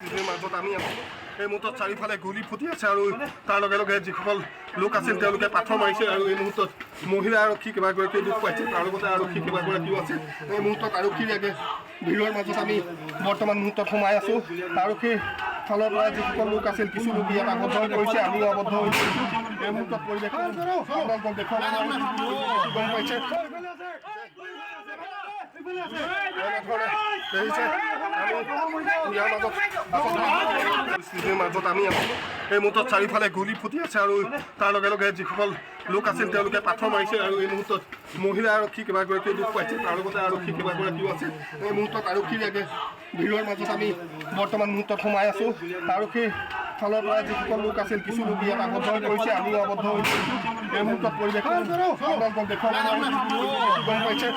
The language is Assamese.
মাজত আমি আছোঁ এই মুহূৰ্তত চাৰিওফালে গুলি ফুটি আছে আৰু তাৰ লগে লগে যিসকল লোক আছিল তেওঁলোকে পাথৰ মাৰিছে আৰু এই মুহূৰ্তত মহিলা আৰক্ষী কেইবাগৰাকীও দুখ পাইছে তাৰ লগতে আৰক্ষী কেইবাগৰাকীও আছে এই মুহূৰ্তত আৰক্ষীৰ আগে ভিৰৰ মাজত আমি বৰ্তমান মুহূৰ্তত সোমাই আছোঁ আৰক্ষীৰ ফালৰ পৰা যিসকল লোক আছিল কিছু লোক ইয়াত আবদ্ধ হৈ পৰিছে আমিও আবদ্ধ হৈ পৰিছোঁ এই মুহূৰ্তত পৰিৱেশ দেখুৱাব গম পাইছে মাজত আমি আছোঁ এই মুহূৰ্তত চাৰিওফালে গুলি ফুটি আছে আৰু তাৰ লগে লগে যিসকল লোক আছিল তেওঁলোকে পাথৰ মাৰিছে আৰু এই মুহূৰ্তত মহিলা আৰক্ষী কেইবাগৰাকীও দুখ পাইছে তাৰ লগতে আৰক্ষী কেইবাগৰাকীও আছে এই মুহূৰ্তত আৰক্ষীৰ আগে ভিৰৰ মাজত আমি বৰ্তমান মুহূৰ্তত সোমাই আছোঁ আৰক্ষীৰ ফালৰ পৰা যিসকল লোক আছিল কিছু লোক ইয়াত আবদ্ধ হৈ পৰিছে আমিও আবদ্ধ হৈ পৰিছোঁ এই মুহূৰ্তত পৰিৱেশ দেখুৱাব গম পাইছে